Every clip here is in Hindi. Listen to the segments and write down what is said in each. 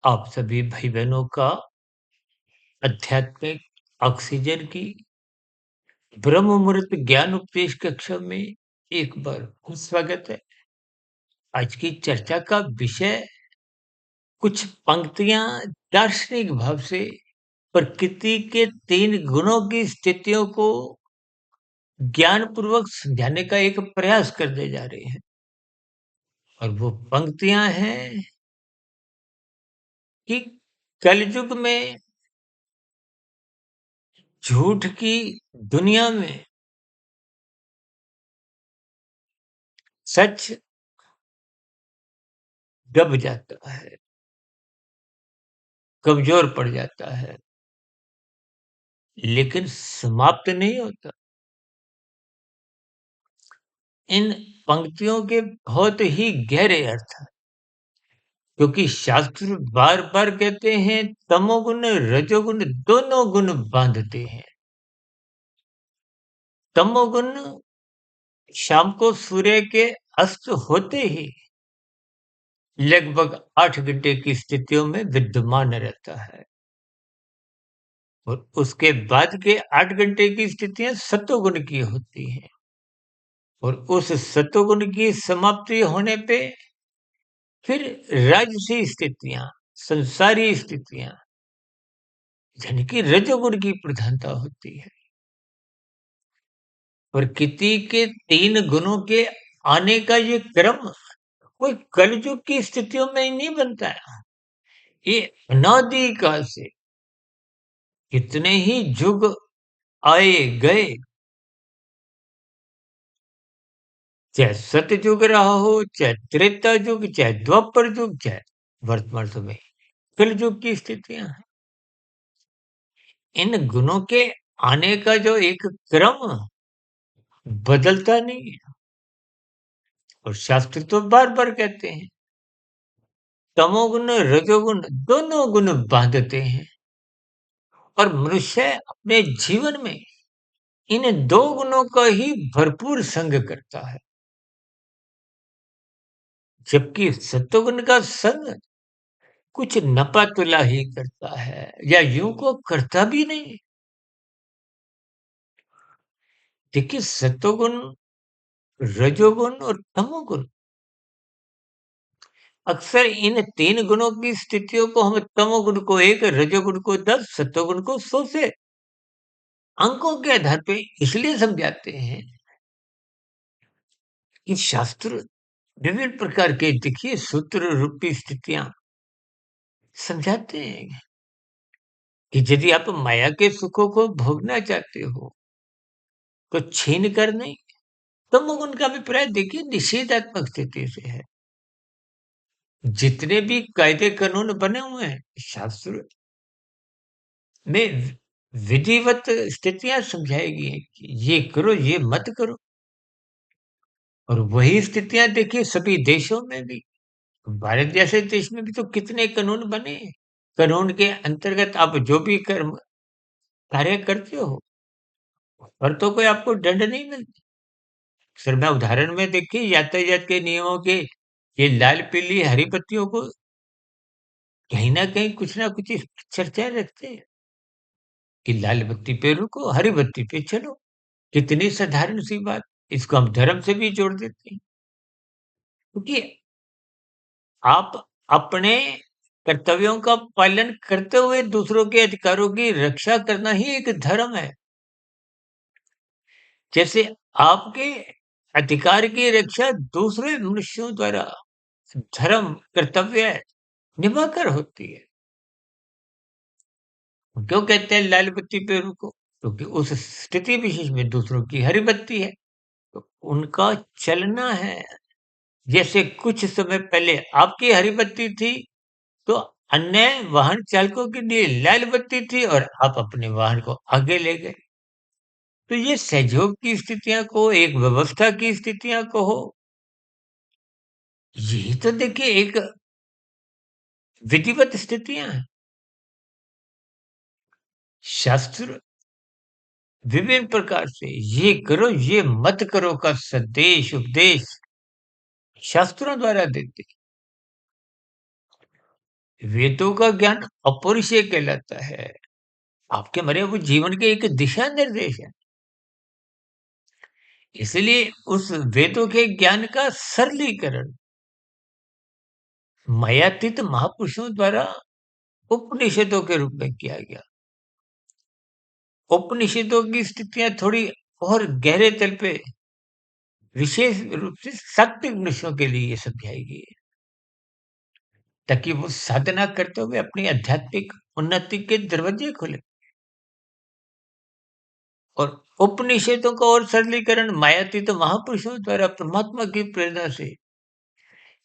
आप सभी भाई-बहनों का आध्यात्मिक ऑक्सीजन की ब्रह्म मुहूर्त ज्ञान उपदेश कक्षा में एक बार फिर स्वागत है। आज की चर्चा का विषय कुछ पंक्तियाँ दार्शनिक भाव से प्रकृति के 3 गुणों की स्थितियों को ज्ञानपूर्वक समझाने का एक प्रयास करने जा रहे हैं। और वो पंक्तियाँ हैं कि कलयुग में झूठ की दुनिया में सच दब जाता है, कमज़ोर पड़ जाता है, लेकिन समाप्त नहीं होता। इन पंक्तियों के बहुत ही गहरे अर्थ हैं, क्योंकि शास्त्र बार-बार कहते हैं तमोगुण, रजोगुण दोनों गुण बाँधते हैं। तमोगुण शाम को सूर्य के अस्त होते ही लगभग 8 घंटे की स्थितियों में विद्यमान रहता है और उसके बाद के 8 घंटे की स्थितियाँ सतोगुण की होती हैं और उस सतोगुण की समाप्ति होने पे फिर राजसी स्थितियाँ, संसारी स्थितियाँ, यानी कि रजोगुण की प्रधानता होती है। प्रकृति के 3 गुणों के आने का ये क्रम कोई कलयुग की स्थितियों में ही नहीं बनता है। ये अनादि काल से कितने ही युग आए गए, चाहे सतयुग रहा हो, चाहे त्रेता युग, चाहे द्वापर युग, चाहे वर्तमान समय कलयुग की स्थितियाँ हैं। इन गुणों के आने का जो एक क्रम बदलता नहीं है और शास्त्र तो बार-बार कहते हैं, तमोगुण, रजोगुण दोनों गुण बाँधते हैं और मनुष्य अपने जीवन में इन 2 गुणों का ही भरपूर संग करता है। जबकि सत्वगुण का संग कुछ नपा-तुला ही करता है या यूँ को करता भी नहीं। देखिए सत्वगुण, रजोगुण और तमोगुण अक्सर इन 3 गुणों की स्थितियों को हम तमोगुण को 1, रजोगुण को 10, सत्वगुण को 100 से अंकों के आधार पे इसलिए समझाते हैं कि शास्त्र विभिन्न प्रकार के देखिए सूत्र रूपी स्थितियाँ समझाते हैं कि यदि आप माया के सुखों को भोगना चाहते हो, तो छीन कर नहीं। तमोगुण का अभिप्राय देखिए निषेधात्मक स्थिति से है। जितने भी कायदे कानून बने हुए हैं, शास्त्र में विधिवत स्थितियाँ समझाई गई हैं कि ये करो, ये मत करो। और वही स्थितियाँ देखिए सभी देशों में भी, भारत जैसे देश में भी तो कितने कानून बने हैं। कानून के अंतर्गत आप जो भी कर्म कार्य करते हो, पर तो कोई आपको दंड नहीं मिलता। सर मैं उदाहरण में देखिए यातायात के नियमों के ये लाल, पीली, हरी बत्तियों को कहीं न कहीं कुछ न कुछ इस चर्चा रखते हैं कि लाल बत्ती पे रुको, हरी बत्ती पे चलो। कितनी साधारण सी बात, इसको हम धर्म से भी जोड़ देते हैं। क्योंकि आप अपने कर्तव्यों का पालन करते हुए दूसरों के अधिकारों की रक्षा करना ही एक धर्म है। जैसे आपके अधिकार की रक्षा दूसरे मनुष्यों द्वारा धर्म, कर्तव्य निभाकर होती है। क्यों कहते हैं लाल बत्ती पे रुको? क्योंकि उस स्थिति विशेष में दूसरों की हरी बत्ती है, तो उनका चलना है। जैसे कुछ समय पहले आपकी हरी बत्ती थी, तो अन्य वाहन चालकों के लिए लाल बत्ती थी और आप अपने वाहन को आगे ले गए। तो ये सहयोग की स्थितियाँ कहो, एक व्यवस्था की स्थितियाँ कहो, यही तो देखिए एक विधिवत स्थितियाँ हैं। शास्त्र विभिन्न प्रकार से ये करो, ये मत करो का संदेश, उपदेश शास्त्रों द्वारा देते हैं। वेदों का ज्ञान अपरिचय कहलाता है। आपके मरे हुए जीवन के एक दिशा निर्देश है। इसलिए उस वेदों के ज्ञान का सरलीकरण मयातीत महापुरुषों द्वारा उपनिषदों के रूप में किया गया। उपनिषदों की स्थितियां थोड़ी और गहरे तल पे विशेष रूप से सात्विक मनुष्यों के लिए ये समझाई गई है, ताकि वो साधना करते हुए अपनी आध्यात्मिक उन्नति के दरवाजे खोले। और उपनिषदों का और सरलीकरण मायातीत महापुरुषों द्वारा परमात्मा की प्रेरणा से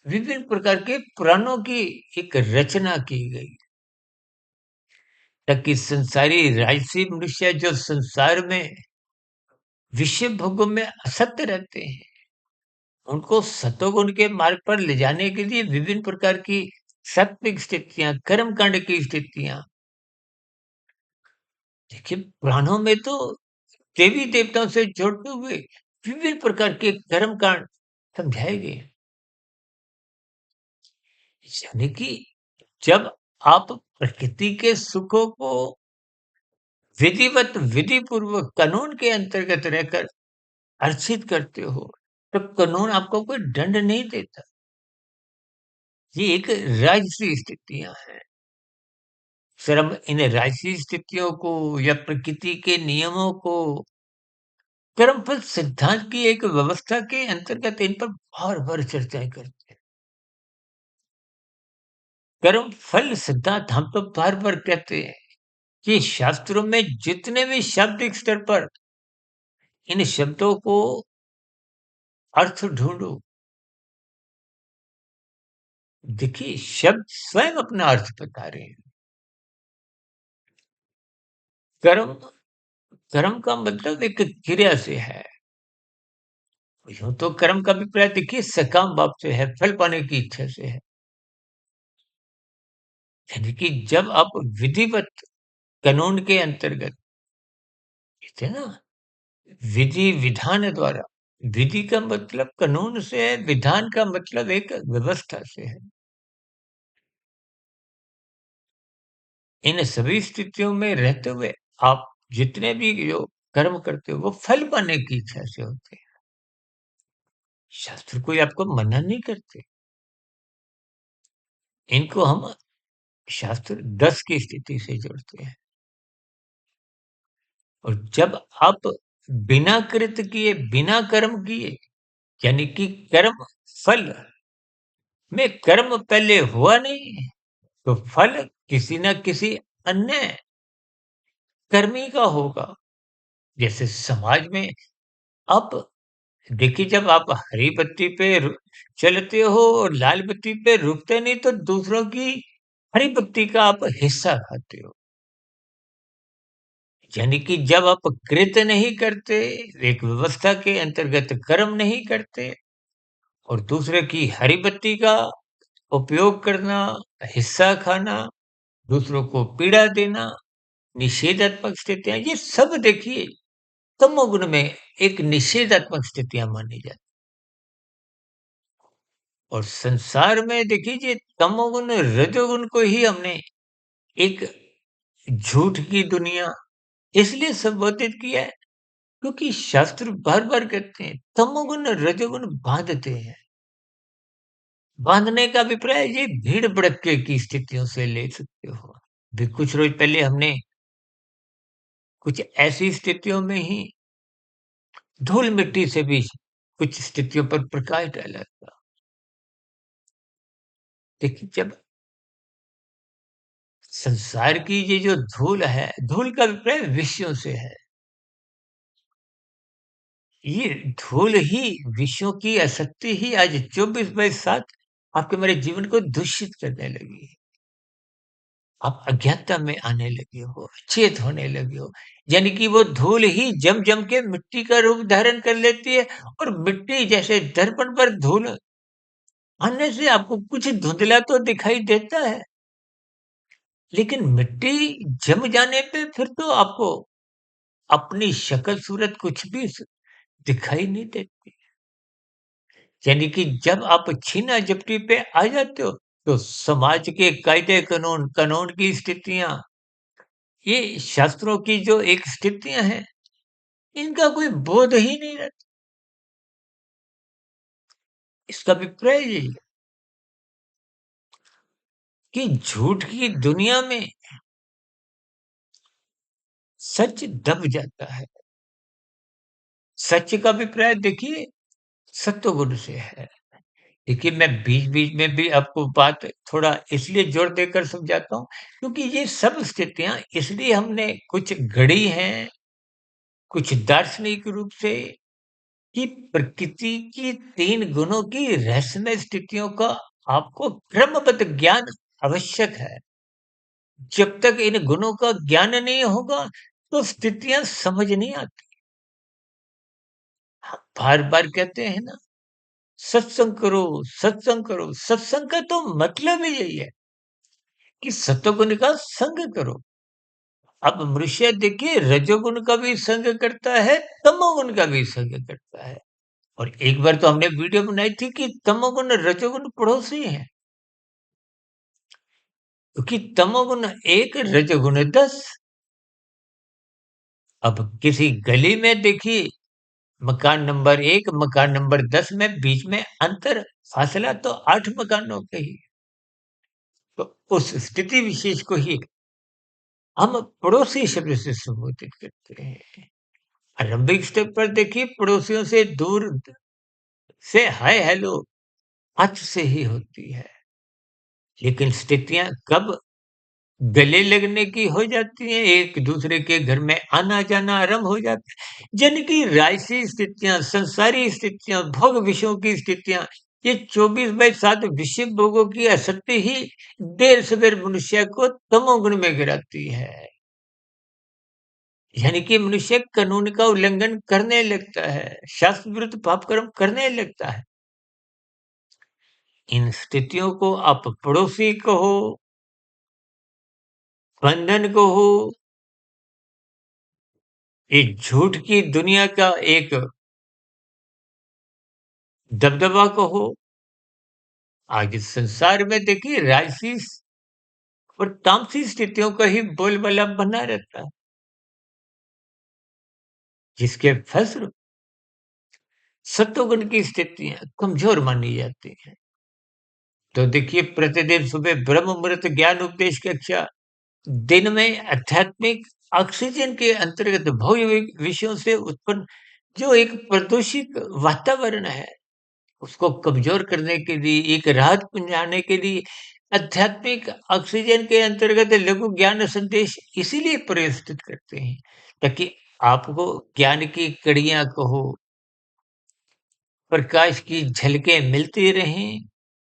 विभिन्न प्रकार के पुराणों की एक रचना की गई, ताकि संसारी राजसी मनुष्य जो संसार में विषय भोगों में असक्त रहते हैं, उनको सतोगुण के मार्ग पर ले जाने के लिए विभिन्न प्रकार की सात्विक स्थितियां, कर्म कांड की स्थितियां। देखिए, पुराणों में तो देवी देवताओं से जोड़ते हुए विभिन्न प्रकार के कर्म कांड समझाए गए। यानी कि जब आप प्रकृति के सुखों को विधिवत विधि पूर्वक कानून के अंतर्गत रहकर अर्जित करते हो, तो कानून आपको कोई दंड नहीं देता। ये एक राजसी स्थितियां हैं। सर, हम इन राजसी स्थितियों को या प्रकृति के नियमों को कर्मफल सिद्धांत की एक व्यवस्था के अंतर्गत इन पर बार-बार चर्चाएँ करते हैं। कर्म फल सिद्धांत हम तो बार-बार कहते हैं कि शास्त्रों में जितने भी शाब्दिक स्तर पर इन शब्दों को अर्थ ढूँढो। देखिए, शब्द स्वयं अपना अर्थ बता रहे हैं। कर्म कर्म का मतलब एक क्रिया से है। यूँ तो कर्म का अभिप्राय देखिए सकाम भाव से है, फल पाने की इच्छा से है। यानी कि जब आप विधिवत कानून के अंतर्गत कहते हैं ना, विधि विधान द्वारा, विधि का मतलब कानून से है, विधान का मतलब एक व्यवस्था से है। इन सभी स्थितियों में रहते हुए आप जितने भी जो कर्म करते हो वो फल पाने की इच्छा से होते हैं। शास्त्र कोई आपको मना नहीं करते। इनको हम शास्त्र 10 की स्थिति से जोड़ते हैं। और जब आप बिना कृत किए, बिना कर्म किए, यानी कि कर्म फल में कर्म पहले हुआ नहीं, तो फल किसी न किसी अन्य कर्मी का होगा। जैसे समाज में आप देखिए, जब आप हरी बत्ती पे चलते हो और लाल बत्ती पे रुकते नहीं, तो दूसरों की हरी बत्ती का आप हिस्सा खाते हो। यानी कि जब आप कृत्य नहीं करते, एक व्यवस्था के अंतर्गत कर्म नहीं करते और दूसरे की हरी बत्ती का उपयोग करना, हिस्सा खाना, दूसरों को पीड़ा देना, निषेधात्मक स्थितियाँ, ये सब देखिए तमोगुण में एक निषेधात्मक स्थितियाँ मानी जाती। और संसार में देखिए ये तमोगुण, रजोगुण को ही हमने एक झूठ की दुनिया इसलिए संबोधित किया है, क्योंकि शास्त्र बार-बार कहते हैं तमोगुण, रजोगुण बाँधते हैं। बाँधने का अभिप्राय ये भीड़ भड़क्के की स्थितियों से ले सकते हो। अभी कुछ रोज पहले हमने कुछ ऐसी स्थितियों में ही धूल मिट्टी से भी कुछ स्थितियों पर प्रकाश डाला था। देखिए, जब संसार की ये जो धूल है, धूल का अभिप्राय विषयों से है। ये धूल ही, विषयों की आसक्ति ही आज 24/7 आपके मेरे जीवन को दूषित करने लगी है। आप अज्ञानता में आने लगे हो, अचेत होने लगे हो। यानी कि वो धूल ही जम-जम के मिट्टी का रूप धारण कर लेती है और मिट्टी जैसे दर्पण पर धूल आने से आपको कुछ धुंधला तो दिखाई देता है, लेकिन मिट्टी जम जाने पे फिर तो आपको अपनी शक्ल सूरत कुछ भी दिखाई नहीं देती। यानी कि जब आप छीना-झपटी पे आ जाते हो, तो समाज के कायदे कानून, कानून की स्थितियाँ, ये शास्त्रों की जो एक स्थितियाँ हैं, इनका कोई बोध ही नहीं रहता। इसका अभिप्राय यही है कि झूठ की दुनिया में सच दब जाता है। सच का अभिप्राय देखिए सत्वगुण से है। देखिए, मैं बीच-बीच में भी आपको बात थोड़ा इसलिए जोर देकर समझाता हूँ, क्योंकि ये सब स्थितियाँ इसलिए हमने कुछ गढ़ी हैं, कुछ दार्शनिक रूप से, कि प्रकृति की 3 गुणों की रहस्यमय स्थितियों का आपको क्रमबद्ध ज्ञान आवश्यक है। जब तक इन गुणों का ज्ञान नहीं होगा, तो स्थितियाँ समझ नहीं आती। हम बार-बार कहते हैं ना, सत्संग करो, सत्संग करो। सत्संग का तो मतलब ही यही है कि सत्वगुण का संग करो। अब मनुष्य देखिए रजोगुण का भी संग करता है, तमोगुण का भी संग करता है। और एक बार तो हमने वीडियो बनाई थी कि तमोगुण रजोगुण पड़ोसी हैं, क्योंकि तमोगुण 1 रजोगुण 10। अब किसी गली में देखिए मकान नंबर 1, मकान नंबर 10 में बीच में अंतर, फासला तो 8 मकानों का ही है। तो उस स्थिति विशेष को ही हम पड़ोसी शब्द से संबोधित करते हैं। आरंभिक स्तर पर देखिए पड़ोसियों से दूर से हाय हेलो हद से ही होती है। लेकिन स्थितियाँ कब गले लगने की हो जाती हैं, एक-दूसरे के घर में आना-जाना आरंभ हो जाता है। जिनकी राजसी स्थितियाँ, संसारी स्थितियाँ, भोग विषयों की स्थितियाँ, ये 24/7 विषय भोगों की आसक्ति ही देर-सवेर मनुष्य को तमोगुण में गिराती है। यानी कि मनुष्य कानून का उल्लंघन करने लगता है, शास्त्र विरुद्ध पाप कर्म करने लगता है। इन स्थितियों को आप पड़ोसी कहो, बंधन कहो, ये झूठ की दुनिया का एक दबदबा कहो। आज इस संसार में देखिए राजसी और तामसी स्थितियों का ही बोलबाला बना रहता है, जिसके फलस्वरूप सत्वगुण की स्थितियां कमजोर मानी जाती हैं। तो देखिए प्रतिदिन सुबह ब्रह्म मुहूर्त ज्ञान उपदेश कक्षा, दिन में आध्यात्मिक ऑक्सीजन के अंतर्गत भव्य विषयों से उत्पन्न जो एक प्रदूषित वातावरण है, उसको कमजोर करने के लिए, एक राहत पहुँचाने के लिए आध्यात्मिक ऑक्सीजन के अंतर्गत लघु ज्ञान संदेश इसीलिए प्रस्तुत करते हैं, ताकि आपको ज्ञान की कड़ियाँ कहो, प्रकाश की झलकें मिलती रहें।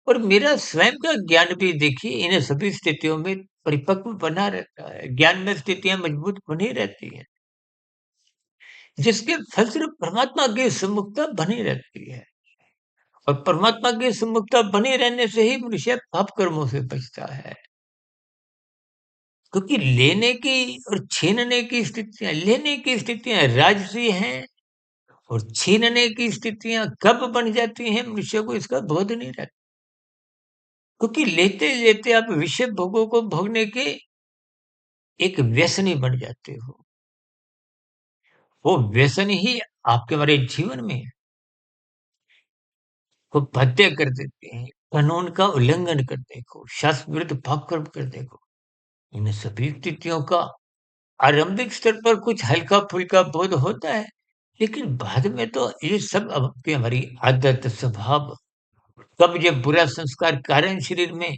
और मेरा स्वयं का ज्ञान भी देखिए इन सभी स्थितियों में परिपक्व बना रहता है। ज्ञान में स्थितियाँ मजबूत बनी रहती हैं, जिसके फलस्वरूप परमात्मा की सम्मुखता बनी रहती है। और परमात्मा की सम्मुखता बने रहने से ही मनुष्य पाप कर्मों से बचता है। क्योंकि लेने की और छीनने की स्थितियाँ, लेने की स्थितियाँ राजसी हैं और छीनने की स्थितियाँ कब बन जाती हैं मनुष्य को इसका बोध नहीं रहता। क्योंकि लेते-लेते आप विषय भोगों को भोगने के एक व्यसनी बन जाते हो। वो व्यसन ही आपके हमारे जीवन में को बाध्य कर देते हैं, कानून का उल्लंघन करने को, शास्त्र विरुद्ध पाप कर्म करने को। इन सभी स्थितियों का आरंभिक स्तर पर कुछ हल्का-फुल्का बोध होता है, लेकिन बाद में तो ये सब अब की हमारी आदत, स्वभाव, कब ये बुरा संस्कार कारण शरीर में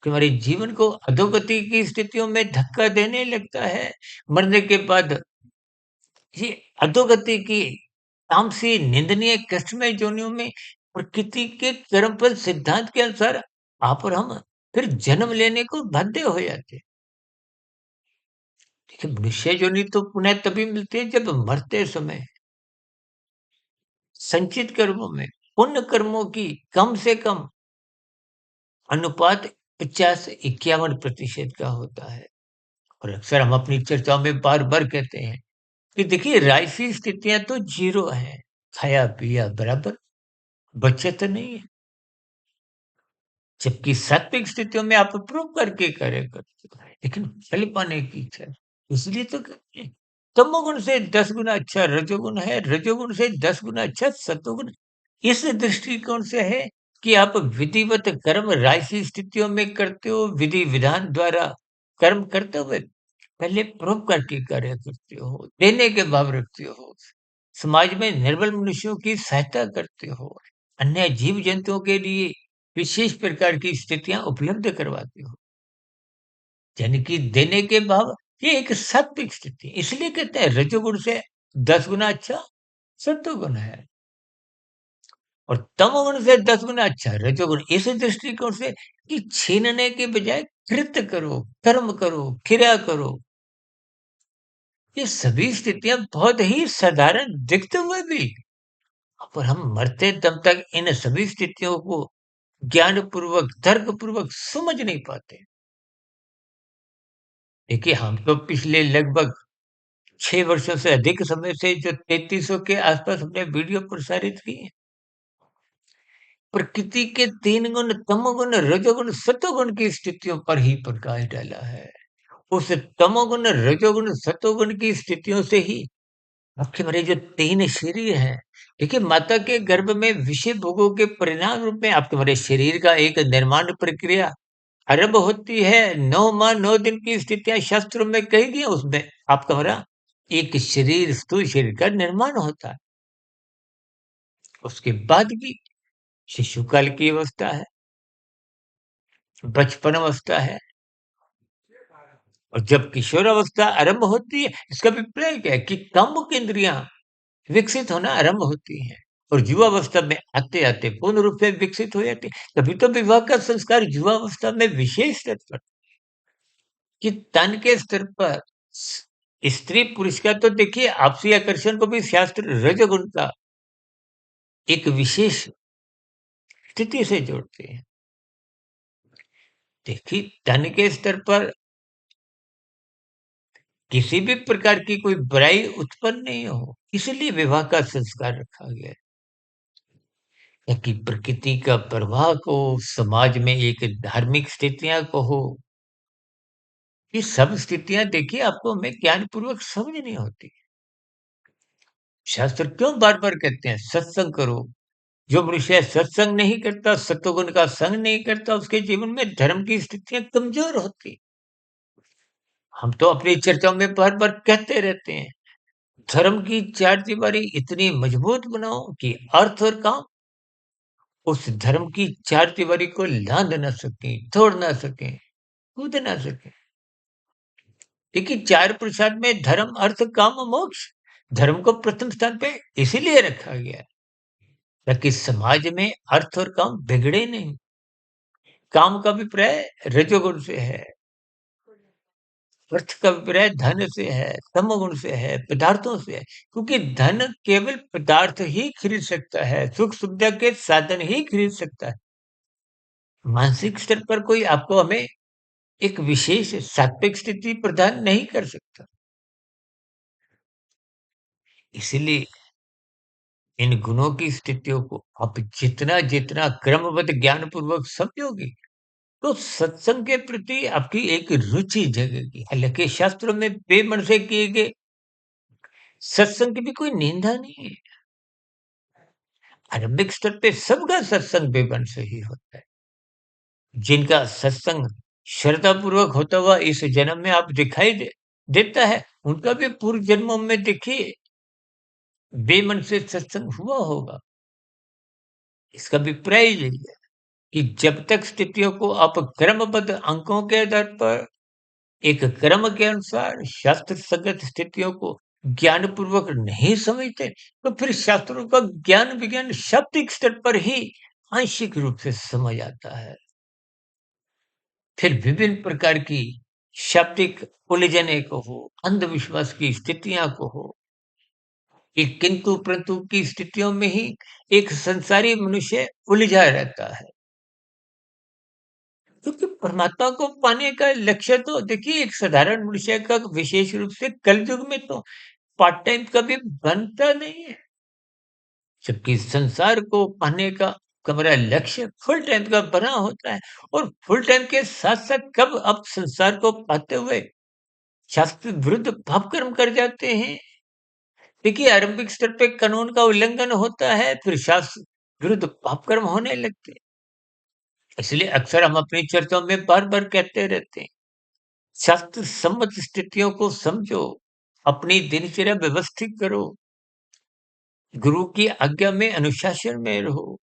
कि हमारे जीवन को अधोगति की स्थितियों में धक्का देने लगता है। मरने के बाद ये अधोगति की तामसी, निंदनीय, कष्टमय योनियों में प्रकृति के कर्मफल सिद्धांत के अनुसार आप और हम फिर जन्म लेने को बाध्य हो जाते हैं। देखिए, मनुष्य योनि तो पुनः तभी मिलती है जब मरते समय संचित कर्मों में पुण्य कर्मों की कम से कम अनुपात 50 से 51% का होता है। और अक्सर हम अपनी चर्चाओं में बार-बार कहते हैं कि देखिए राजसी स्थितियाँ तो 0 हैं, खाया-पिया बराबर, बचत नहीं है। जबकि सात्विक स्थितियों में आप प्रूव करके कार्य करते हो, लेकिन फल पाने की इच्छा है। इसलिए तो कहते हैं, तमोगुण से 10 गुना अच्छा रजोगुण है, रजोगुण से 10 गुना अच्छा सतोगुण। इस दृष्टिकोण से है कि आप विधिवत कर्म राशि स्थितियों में करते हो, विधि विधान द्वारा कर्म करते हुए पहले परोपकार की कार्य करते हो, देने के भाव रखते हो, समाज में निर्बल मनुष्यों की सहायता करते हो, अन्य जीव जंतुओं के लिए विशेष प्रकार की स्थितियां उपलब्ध करवाते हो, यानी कि देने के भाव। ये एक सात्विक स्थिति है। इसलिए कहते हैं रजोगुण से 10 गुना अच्छा सत्वगुण है, और तमोगुण से 10 गुना अच्छा रजोगुण। इस दृष्टिकोण से कि छीनने के बजाय कृत्य करो, कर्म करो, क्रिया करो। ये सभी स्थितियां बहुत ही साधारण दिखते हुए भी, पर हम मरते दम तक इन सभी स्थितियों को ज्ञान पूर्वक, तर्क पूर्वक समझ नहीं पाते। देखिए, हम तो पिछले लगभग 6 वर्षों से अधिक समय से जो 3300 के आसपास हमने वीडियो प्रसारित की है, प्रकृति के 3 गुण, तमोगुण, रजोगुण, सतोगुण की स्थितियों पर ही प्रकाश डाला है। उस तमोगुण, रजोगुण, सतोगुण की स्थितियों से ही आपके हमारे जो 3 शरीर हैं, देखिए माता के गर्भ में विषय भोगों के परिणाम रूप में आपके हमारे शरीर का एक निर्माण प्रक्रिया आरंभ होती है। 9 माह 9 दिन की स्थितियां शास्त्रों में कही गई हैं, उसमें आपका हमारा एक शरीर, स्थूल शरीर का निर्माण होता है। उसके बाद की शिशु काल की अवस्था है, बचपन अवस्था है, और जब किशोरावस्था आरंभ होती है, इसका अभिप्राय क्या है कि कामुक इंद्रियां विकसित होना आरंभ होती हैं, और युवावस्था में आते-आते पूर्ण रूप से विकसित हो जाती है। तभी तो विवाह का संस्कार युवावस्था में विशेष स्तर पर, कि तन के स्तर पर स्त्री पुरुष का तो देखिए आपसी आकर्षण को भी शास्त्र रजोगुण का एक विशेष स्थिति से जोड़ते हैं। देखिए, तन के स्तर पर किसी भी प्रकार की कोई बुराई उत्पन्न नहीं हो, इसलिए विवाह का संस्कार रखा गया है, ताकि प्रकृति का प्रवाह को, समाज में एक धार्मिक स्थितियां को हो, ये सब स्थितियां देखिए आपको हमें ज्ञान पूर्वक समझनी होती है। शास्त्र क्यों बार बार कहते हैं सत्संग करो। जो मनुष्य सत्संग नहीं करता, सत्वगुण का संग नहीं करता, उसके जीवन में धर्म की स्थितियां कमजोर होती। हम तो अपनी चर्चाओं में बार बार कहते रहते हैं, धर्म की चार दीवारी इतनी मजबूत बनाओ कि अर्थ और काम उस धर्म की चार दीवारी को लांघ ना सके, तोड़ ना सके, कूद ना सके। देखिए, चार पुरुषार्थ में धर्म, अर्थ, काम और मोक्ष, धर्म को प्रथम स्थान पे इसीलिए रखा गया है ताकि समाज में अर्थ और काम बिगड़े नहीं। काम का अभिप्राय रजोगुण से है, अर्थ का अभिप्राय धन से है, तमोगुण से है, पदार्थों से है। क्योंकि धन केवल पदार्थ ही खरीद सकता है, सुख सुविधा के साधन ही खरीद सकता है। मानसिक स्तर पर कोई आपको हमें एक विशेष सात्विक स्थिति प्रदान नहीं कर सकता। इसलिए इन गुणों की स्थितियों को आप जितना जितना क्रमबद्ध ज्ञान पूर्वक समझोगे, तो सत्संग के प्रति आपकी एक रुचि जगेगी। हालांकि शास्त्रों में बेमन से किए गए सत्संग की भी कोई निंदा नहीं है। आरंभिक स्तर पे सबका सत्संग बेमन से ही होता है। जिनका सत्संग श्रद्धा पूर्वक होता हुआ इस जन्म में आप दिखाई देता है, उनका भी पूर्व जन्मों में देखिए बेमन से सत्संग हुआ होगा। इसका अभिप्राय यही है कि जब तक स्थितियों को आप क्रमबद्ध अंकों के आधार पर एक क्रम के अनुसार शास्त्र संगत स्थितियों को ज्ञान पूर्वक नहीं समझते, तो फिर शास्त्रों का ज्ञान विज्ञान शाब्दिक स्तर पर ही आंशिक रूप से समझ आता है। फिर विभिन्न प्रकार की शाब्दिक उलझने को हो, अंधविश्वास की स्थितियां को हो, एक किंतु परंतु की स्थितियों में ही एक संसारी मनुष्य उलझा रहता है। क्योंकि परमात्मा को पाने का लक्ष्य तो देखिए एक साधारण मनुष्य का विशेष रूप से कलयुग में तो पार्ट टाइम कभी बनता नहीं है। जबकि संसार को पाने का आपका मेरा लक्ष्य फुल टाइम का बना होता है और फुल टाइम के साथ-साथ कब आप संसार को पाते हुए शास्त्र विरुद्ध पाप कर्म कर जाते हैं। देखिए आरंभिक स्तर पे कानून का उल्लंघन होता है, फिर शास्त्र विरुद्ध पाप कर्म होने लगते हैं। इसलिए अक्सर हम अपनी चर्चाओं में बार-बार कहते रहते हैं, शास्त्र सम्मत स्थितियों को समझो, अपनी दिनचर्या व्यवस्थित करो, गुरु की आज्ञा में अनुशासन में रहो।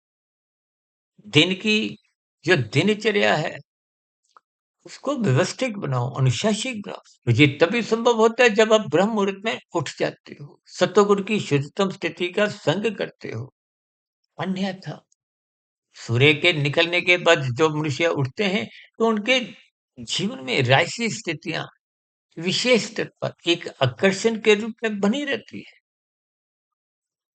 दिन की जो दिनचर्या है, उसको व्यवस्थित बनाओ, अनुशासित बनाओ। तो ये तभी संभव होता है जब आप ब्रह्म मुहूर्त में उठ जाते हो, सतोगुण की शुद्धतम स्थिति का संग करते हो। अन्यथा सूर्य के निकलने के बाद जो मनुष्य उठते हैं, तो उनके जीवन में राजसी स्थितियाँ विशेष स्तर पर एक आकर्षण के रूप में बनी रहती है,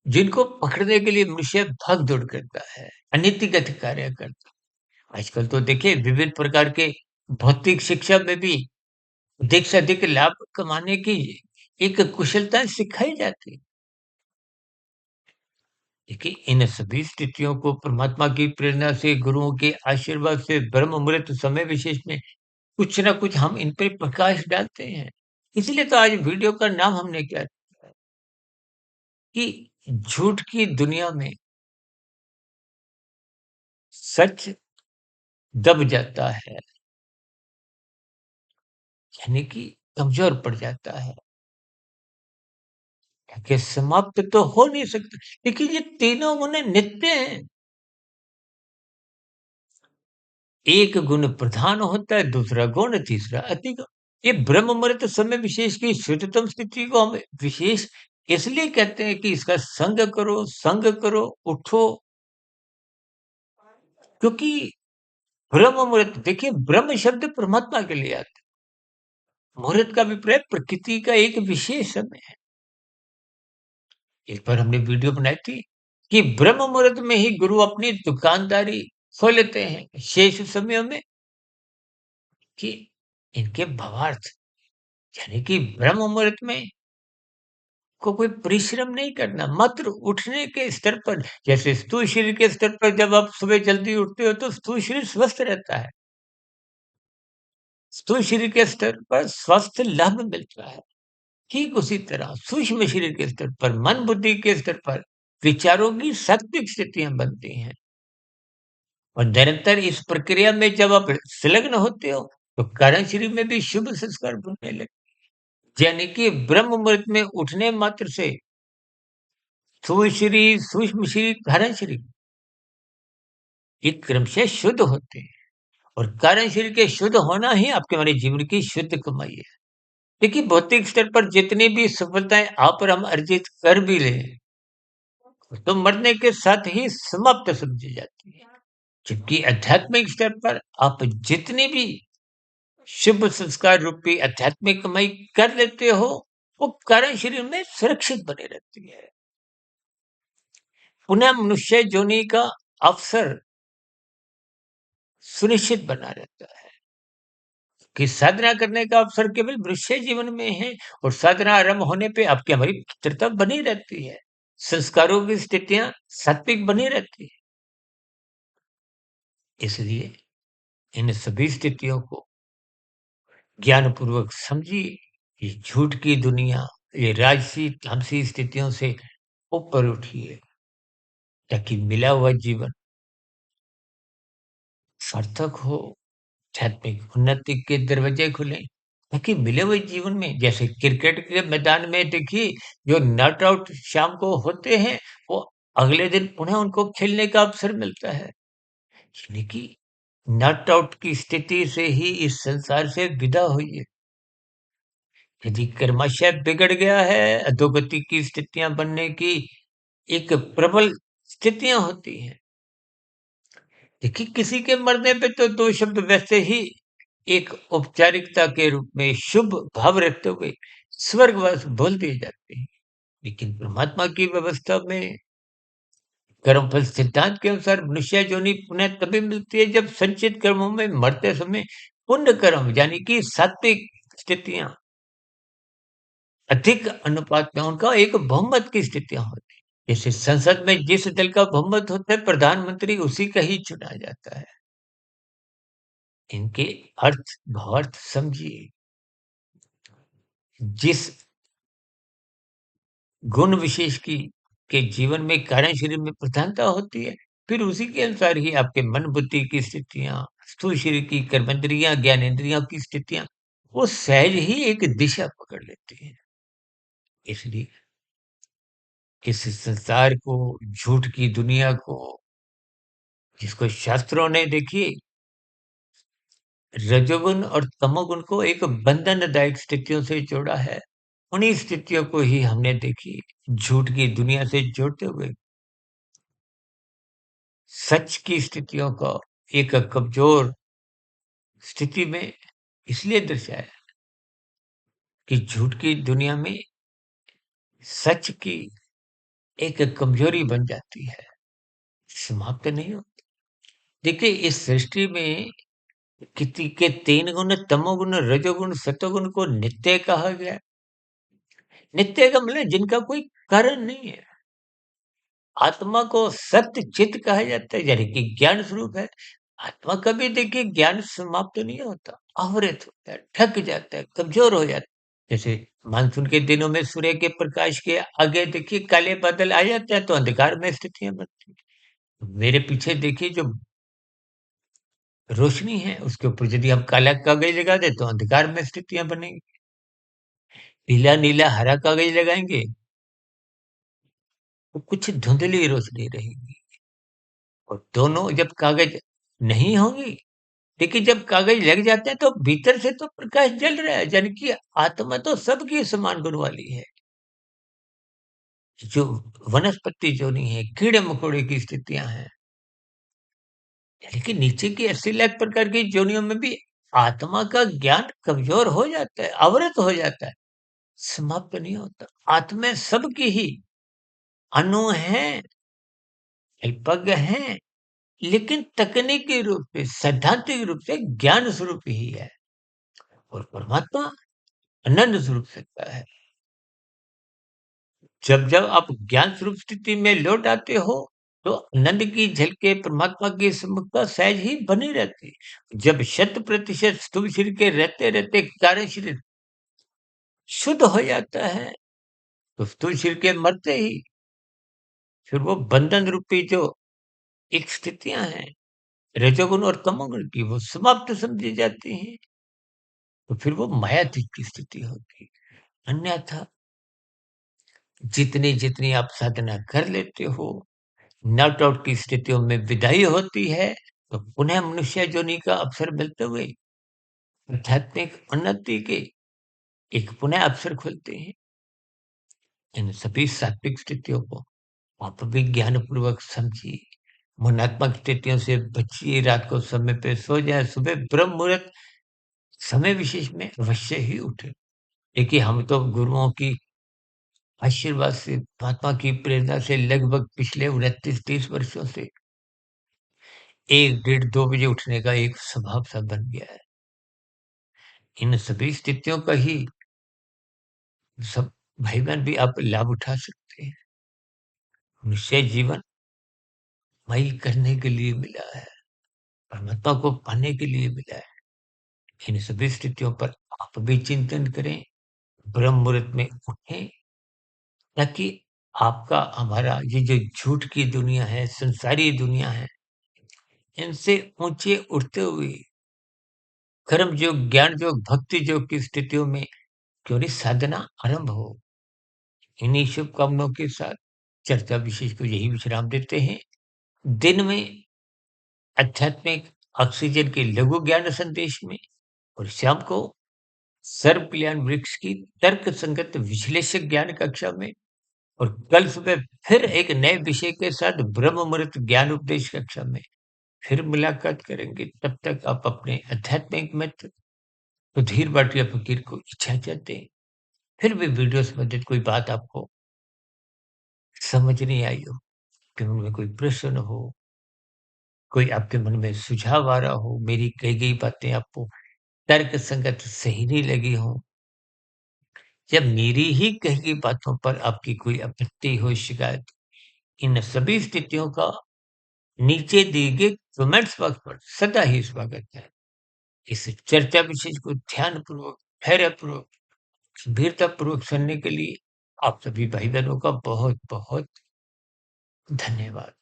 जिनको पकड़ने के लिए मनुष्य भाग-दौड़ करता है, अनीतिगत कार्य करता है। आजकल तो देखिए विभिन्न प्रकार के भौतिक शिक्षा में भी अधिक से अधिक लाभ कमाने की एक कुशलता सिखाई जाती है। देखिए इन सभी स्थितियों को परमात्मा की प्रेरणा से, गुरुओं के आशीर्वाद से ब्रह्म मुहूर्त समय विशेष में कुछ ना कुछ हम इन पे प्रकाश डालते हैं। इसलिए तो आज वीडियो का नाम हमने क्या रखा है कि झूठ की दुनिया में सच दब जाता है, यानी कि कमज़ोर पड़ जाता है, कि समाप्त तो हो नहीं सकता। देखिए ये तीनों गुण नित्य हैं। एक गुण प्रधान होता है, दूसरा गुण, तीसरा अति गुण। ये ब्रह्म मुहूर्त समय विशेष की शुद्धतम स्थिति को हम विशेष इसलिए कहते हैं कि इसका संग करो, उठो, क्योंकि ब्रह्म मुहूर्त देखिए ब्रह्म शब्द परमात्मा के लिए आता है। मुहूर्त का अभिप्राय प्रकृति का एक विशेष समय है। एक बार हमने वीडियो बनाई थी कि ब्रह्म मुहूर्त में ही गुरु अपनी दुकानदारी खोलते हैं। शेष समयों में कि इनके भावार्थ यानी कि ब्रह्म मुहूर्त में को कोई परिश्रम नहीं करना, मात्र उठने के स्तर पर जैसे स्थूल शरीर के स्तर पर जब आप सुबह जल्दी उठते हो तो स्थूल शरीर स्वस्थ रहता है। स्थूल शरीर के स्तर पर स्वास्थ्य लाभ मिलता है। ठीक उसी तरह सूक्ष्म शरीर के स्तर पर, मन बुद्धि के स्तर पर विचारों की सात्विक स्थितियाँ बनती हैं और निरंतर इस प्रक्रिया में जब आप संलग्न होते हो, तो कारण शरीर में भी शुभ संस्कार बनने लगते हैं। यानी कि ब्रह्म मुहूर्त में उठने मात्र से स्थूल शरीर, सूक्ष्म शरीर, कारण शरीर ये क्रमशः शुद्ध होते हैं और कारण शरीर के शुद्ध होना ही आपके हमारे जीवन की शुद्ध कमाई है। देखिए भौतिक स्तर पर जितनी भी सफलताएँ आप और हम अर्जित कर भी लें, तो मरने के साथ ही समाप्त समझी जाती है। जबकि आध्यात्मिक स्तर पर आप जितनी भी शुभ संस्कार रूपी आध्यात्मिक कमाई कर लेते हो, वो कारण शरीर में सुरक्षित बनी रहती है। पुनः मनुष्य जोनि का अवसर सुनिश्चित बना रहता है कि साधना करने का अवसर केवल मनुष्य जीवन में है और साधना आरंभ होने पे आपकी हमारी मित्रता बनी रहती है। संस्कारों की स्थितियाँ सात्विक बनी रहती है। इसलिए इन सभी स्थितियों को ज्ञानपूर्वक समझिए कि झूठ की दुनिया, ये राजसी, तामसी स्थितियों से ऊपर उठिए ताकि मिला हुआ जीवन सार्थक हो, आध्यात्मिक उन्नति के दरवाजे खुलें, ताकि मिले हुए जीवन में जैसे क्रिकेट के मैदान में देखिए जो नॉट आउट शाम को होते हैं, वो अगले दिन पुनः उनको खेलने का अवसर मिलता है। यानी कि नॉट आउट की स्थिति से ही इस संसार से विदा हुई है। यदि कर्माशय बिगड़ गया है, अधोगति की स्थितियाँ बनने की एक प्रबल स्थितियाँ होती हैं। देखिए किसी के मरने पे तो 2 शब्द वैसे ही एक औपचारिकता के रूप में शुभ भाव रखते हुए स्वर्गवास बोल दिए जाते हैं। लेकिन परमात्मा की व्यवस्था में कर्मफल सिद्धांत के अनुसार मनुष्य योनि पुनः तभी मिलती है जब संचित कर्मों में मरते समय पुण्य कर्म यानी कि सात्विक स्थितियाँ अधिक अनुपात में उनका एक बहुमत की स्थितियाँ होती हैं। जैसे संसद में जिस दल का बहुमत होता है, प्रधानमंत्री उसी का ही चुना जाता है। इनके अर्थ भावार्थ समझिए। जिस गुण विशेष की के जीवन में कारण शरीर में प्रधानता होती है, फिर उसी के अनुसार ही आपके मन बुद्धि की स्थितियाँ, स्थूल शरीर की कर्मेंद्रियाँ, ज्ञानेंद्रियों की स्थितियाँ, वो सहज ही एक दिशा पकड़ लेती हैं। इसलिए इस संसार को, झूठ की दुनिया को, जिसको शास्त्रों ने देखिए रजोगुण और तमोगुण को एक बंधनदायक स्थितियों से जोड़ा है। उन्हीं स्थितियों को ही हमने देखी झूठ की दुनिया से जोड़ते हुए सच की स्थितियों को एक कमजोर स्थिति में इसलिए दर्शाया कि झूठ की दुनिया में सच की एक कमजोरी बन जाती है, समाप्त नहीं होती। देखिए इस सृष्टि में किसी के 3 गुण तमोगुण, रजोगुण, सतोगुण को नित्य कहा गया है। नित्य का मतलब जिनका कोई कारण नहीं है। आत्मा को सत्य चित्त कहा जाता है, यानी कि ज्ञान स्वरूप है। आत्मा कभी देखिए ज्ञान समाप्त नहीं होता, आवृत होता है, थक जाता है, कमजोर हो जाता है। जैसे मानसून के दिनों में सूर्य के प्रकाश के आगे देखिए काले बादल आ जाते हैं तो अंधकार में स्थितियां बनती हैं। मेरे पीछे देखिए जो रोशनी है उसके ऊपर यदि हम काला कागज लगा दे तो अंधकार में स्थितियां बनेंगी। पीला नीला हरा कागज लगाएंगे तो कुछ धुंधली रोशनी रहेगी। और दोनों जब कागज नहीं होंगी, देखिए जब कागज लग जाते हैं तो भीतर से तो प्रकाश जल रहा है, यानी कि आत्मा तो सबकी समान गुण वाली है। जो वनस्पति जो नहीं है, कीड़े मकोड़े की स्थितियां हैं, यानी कि नीचे की 80 लाख प्रकार की योनियों में भी आत्मा का ज्ञान कमजोर हो जाता है, अवरत हो जाता है, समाप्त नहीं होता। आत्मा सबकी ही अणु है, अल्पज्ञ है, लेकिन तकनीकी रूप से, सैद्धांतिक रूप से ज्ञान स्वरूप ही है। और परमात्मा अनंत स्वरूप सत्ता है। जब आप ज्ञान स्वरूप स्थिति में लौट आते हो, तो आनंद की झलकें परमात्मा की सम्मुखता सहज ही बनी रहती है। जब शत प्रतिशत स्थूल शरीर के रहते-रहते कार्य शरीर शुद्ध हो जाता है, तो स्थूल शरीर के मरते ही फिर वो बंधन रूपी जो एक स्थितियाँ हैं, रजोगुण और तमोगुण की, वो समाप्त समझी जाती हैं। तो फिर वो मायातीत की स्थिति होती है। अन्यथा जितनी-जितनी आप साधना कर लेते हो, नॉट आउट की स्थितियों में विदाई होती है, तो पुनः मनुष्य योनि का अवसर मिलते हुए आध्यात्मिक उन्नति के एक पुनः अवसर खुलते हैं। इन सभी सात्विक स्थितियों को आप भी ज्ञानपूर्वक समझिए। मनात्मक स्थितियों से बचिए, रात को समय पे सो जाएँ, सुबह ब्रह्म मुहूर्त समय विशेष में अवश्य ही उठें। देखिए हम तो गुरुओं की आशीर्वाद से, महात्मा की प्रेरणा से लगभग पिछले 29-30 वर्षों से 1 डेढ़ 2 बजे उठने का एक स्वभाव सा बन गया है। इन सभी स्थितियों का ही सब भाई-बहन भी आप लाभ उठा सकते हैं। मनुष्य जीवन मई करने के लिए मिला है, परमात्मा को पाने के लिए मिला है। इन सभी स्थितियों पर आप भी चिंतन करें, ब्रह्म मुहूर्त में उठें, ताकि आपका हमारा ये जो झूठ की दुनिया है, संसारी दुनिया है, इनसे ऊँचे उठते हुए कर्म योग, ज्ञान योग, भक्ति योग की स्थितियों में क्यों नहीं साधना आरंभ हो। इन्हीं शुभकामनाओं के साथ चर्चा विशेष को यही विश्राम देते हैं। दिन में आध्यात्मिक ऑक्सीजन के लघु ज्ञान संदेश में और शाम को सर्व कल्याण वृक्ष की तर्क संगत विश्लेषक ज्ञान कक्षा में और कल सुबह फिर एक नए विषय के साथ ब्रह्म मुहूर्त ज्ञान उपदेश कक्षा में फिर मुलाकात करेंगे। तब तक आप अपने आध्यात्मिक मित्र सुधीर भाटिया फकीर को इजाजत दें। फिर भी वीडियो संबंधित कोई बात आपको समझ नहीं आई हो, कि उनमें कोई प्रश्न हो, कोई आपके मन में सुझाव आ रहा हो, मेरी कही गई बातें आपको तर्क संगत सही नहीं लगी हो, या मेरी ही कही गई बातों पर आपकी कोई आपत्ति हो, शिकायत, इन सभी स्थितियों का नीचे दिए गए कमेंट्स बॉक्स पर सदा ही स्वागत है। इस चर्चा विशेष को ध्यानपूर्वक, धैर्यपूर्वक, गंभीरतापूर्वक सुनने के लिए आप सभी भाई-बहनों का बहुत-बहुत धन्यवाद।